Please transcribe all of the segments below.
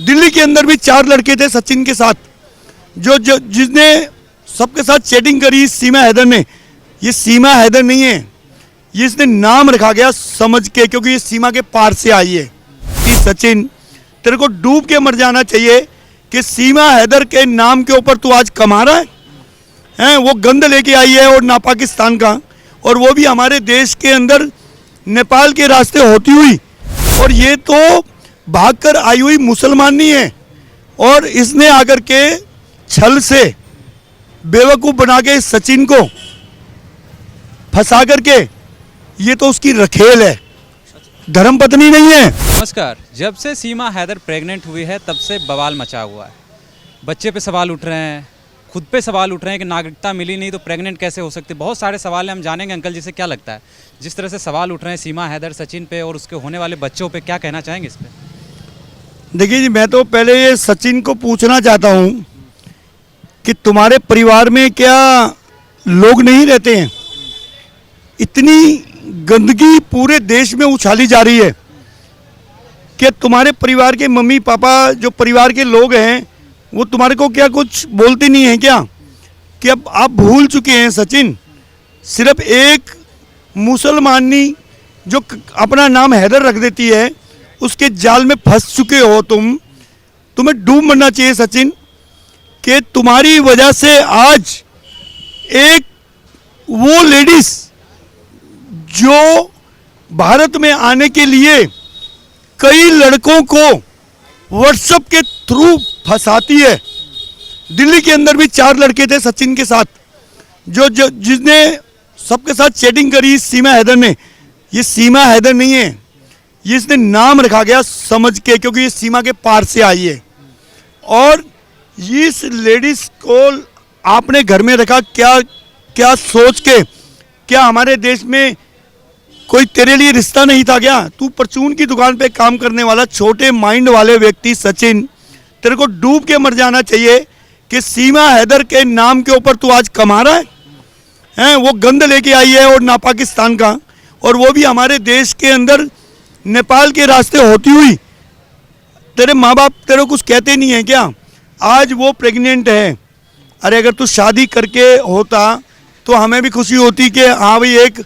दिल्ली के अंदर भी 4 लड़के थे सचिन के साथ, जो जिसने सबके साथ चैटिंग करी सीमा हैदर ने। ये सीमा हैदर नहीं है, ये इसने नाम रखा गया समझ के, क्योंकि ये सीमा के पार से आई है। कि सचिन तेरे को डूब के मर जाना चाहिए कि सीमा हैदर के नाम के ऊपर तू आज कमा रहा है। वो गंद लेके आई है और ना पाकिस्तान का, और वो भी हमारे देश के अंदर नेपाल के रास्ते होती हुई। और ये तो भागकर आई हुई मुसलमान नहीं है, और इसने आकर के छल से बेवकूफ़ बना के सचिन को फंसा करके, ये तो उसकी रखेल है, धर्मपत्नी नहीं है। नमस्कार। जब से सीमा हैदर प्रेग्नेंट हुई है तब से बवाल मचा हुआ है। बच्चे पे सवाल उठ रहे हैं, खुद पे सवाल उठ रहे हैं कि नागरिकता मिली नहीं तो प्रेग्नेंट कैसे हो सकती। बहुत सारे सवाल हैं, हम जानेंगे अंकल जी से क्या लगता है। जिस तरह से सवाल उठ रहे हैं सीमा हैदर, सचिन पे और उसके होने वाले बच्चों पे, क्या कहना चाहेंगे इस पे? देखिए जी, मैं तो पहले ये सचिन को पूछना चाहता हूँ कि तुम्हारे परिवार में क्या लोग नहीं रहते हैं? इतनी गंदगी पूरे देश में उछाली जा रही है कि तुम्हारे परिवार के मम्मी पापा, जो परिवार के लोग हैं, वो तुम्हारे को क्या कुछ बोलते नहीं हैं क्या? कि अब आप भूल चुके हैं सचिन, सिर्फ एक मुसलमानी जो अपना नाम हैदर रख देती है, उसके जाल में फंस चुके हो तुम्हें डूब मरना चाहिए सचिन। कि तुम्हारी वजह से आज एक वो लेडीज जो भारत में आने के लिए कई लड़कों को व्हाट्सएप के थ्रू फंसाती है। दिल्ली के अंदर भी 4 लड़के थे सचिन के साथ, जो जिसने सबके साथ चैटिंग करी सीमा हैदर ने। ये सीमा हैदर नहीं है, ये इसने नाम रखा गया समझ के, क्योंकि ये सीमा के पार से आई है। और इस लेडीज को आपने घर में रखा क्या सोच के? क्या हमारे देश में कोई तेरे लिए रिश्ता नहीं था क्या? तू परचून की दुकान पे काम करने वाला छोटे माइंड वाले व्यक्ति सचिन, तेरे को डूब के मर जाना चाहिए कि सीमा हैदर के नाम के ऊपर तू आज कमा रहा है। वो गंद लेके आई है और ना पाकिस्तान का, और वो भी हमारे देश के अंदर नेपाल के रास्ते होती हुई। तेरे माँ बाप तेरे को कुछ कहते नहीं है क्या? आज वो प्रेग्नेंट है। अरे अगर तू शादी करके होता तो हमें भी खुशी होती कि हाँ भाई, एक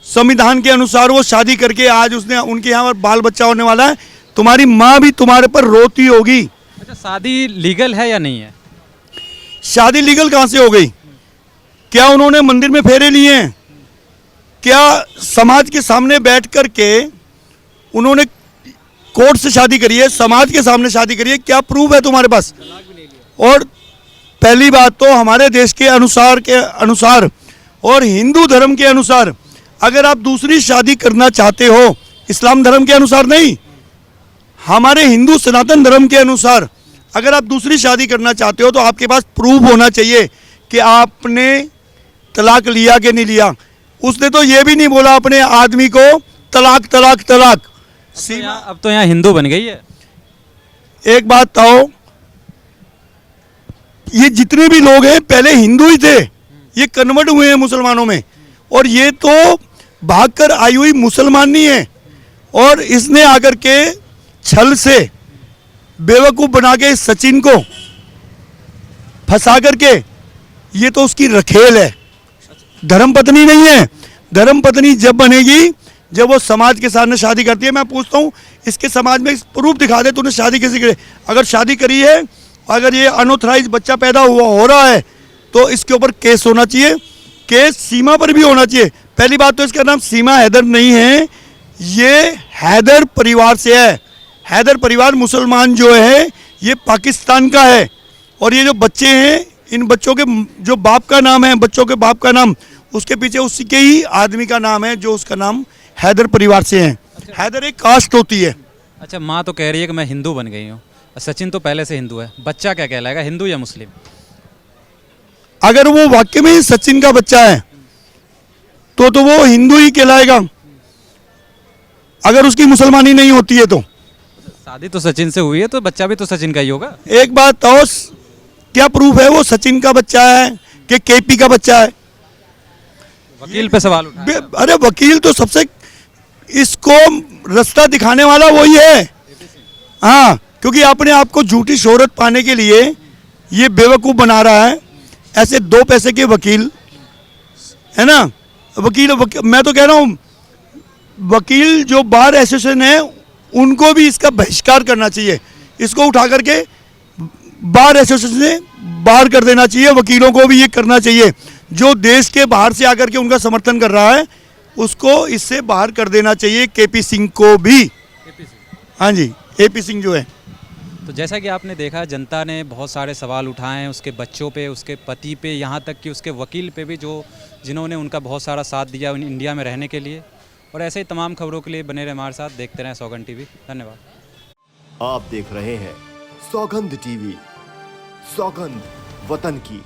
संविधान के अनुसार वो शादी करके आज उसने उनके यहाँ पर बाल बच्चा होने वाला है। तुम्हारी माँ भी तुम्हारे पर रोती होगी। अच्छा, शादी लीगल है या नहीं है? शादी लीगल कहाँ से हो गई? क्या उन्होंने मंदिर में फेरे लिए हैं? क्या समाज के सामने बैठ कर के उन्होंने कोर्ट से शादी करी है, समाज के सामने शादी करी है? क्या प्रूफ है तुम्हारे पास? और पहली बात तो हमारे देश के अनुसार और हिंदू धर्म के अनुसार, अगर आप दूसरी शादी करना चाहते हो, इस्लाम धर्म के अनुसार नहीं, हमारे हिंदू सनातन धर्म के अनुसार अगर आप दूसरी शादी करना चाहते हो तो आपके पास प्रूफ होना चाहिए कि आपने तलाक लिया कि नहीं लिया। उसने तो ये भी नहीं बोला अपने आदमी को तलाक तलाक तलाक। अब तो यहाँ हिंदू बन गई है। एक बात बताओ, ये जितने भी लोग हैं पहले हिंदू ही थे, ये कन्वर्ट हुए हैं मुसलमानों में, और ये तो भागकर आई हुई मुसलमान नहीं है। और इसने आकर के छल से बेवकूफ़ बना के सचिन को फंसा करके, ये तो उसकी रखेल है, धर्मपत्नी नहीं है। धर्मपत्नी जब बनेगी जब वो समाज के सामने शादी करती है। मैं पूछता हूँ, इसके समाज में प्रूफ दिखा दे तूने शादी कैसे करी। अगर शादी करी है, अगर ये अनऑथराइज बच्चा पैदा हो रहा है तो इसके ऊपर केस होना चाहिए। केस सीमा पर भी होना चाहिए। पहली बात तो इसका नाम सीमा हैदर नहीं है, ये हैदर परिवार से है। हैदर परिवार मुसलमान जो है ये पाकिस्तान का है। और ये जो बच्चे हैं, इन बच्चों के जो बाप का नाम है, बच्चों के बाप का नाम, उसके पीछे उसी के ही आदमी का नाम है जो उसका नाम हैदर परिवार से है। अच्छा। हैदर एक कास्ट होती है। अच्छा, माँ तो कह रही है कि मैं हिंदू बन गई हूँ, सचिन तो पहले से हिंदू है, बच्चा क्या कहलाएगा, हिंदू या मुस्लिम? अगर वो वाकई में सचिन का बच्चा है तो वो हिंदू ही कहलाएगा, अगर उसकी मुसलमानी नहीं होती है तो। शादी तो सचिन से हुई है तो बच्चा भी तो सचिन का ही होगा। एक बात तो क्या प्रूफ है वो सचिन का बच्चा है कि केपी का बच्चा है? वकील पे सवाल उठाया। अरे वकील तो सबसे इसको रास्ता दिखाने वाला वही है। हाँ, क्योंकि अपने आप को झूठी शोहरत पाने के लिए ये बेवकूफ़ बना रहा है। ऐसे दो पैसे के वकील है ना, मैं तो कह रहा हूँ वकील जो बार एसोसिएशन है उनको भी इसका बहिष्कार करना चाहिए। इसको उठा करके बार एसोसिएशन से बाहर कर देना चाहिए। वकीलों को भी ये करना चाहिए। जो देश के बाहर से आकर के उनका समर्थन कर रहा है उसको इससे बाहर कर देना चाहिए। केपी सिंह को भी, हाँ जी, एपी सिंह जो है। तो जैसा कि आपने देखा, जनता ने बहुत सारे सवाल उठाए हैं उसके बच्चों पे, उसके पति पे, यहाँ तक कि उसके वकील पे भी, जिन्होंने उनका बहुत सारा साथ दिया इंडिया में रहने के लिए। और ऐसे ही तमाम खबरों के लिए बने रहे हमारे साथ, देखते रहें सौगंध टीवी। धन्यवाद। आप देख रहे हैं सौगंध टीवी, सौगंध वतन की।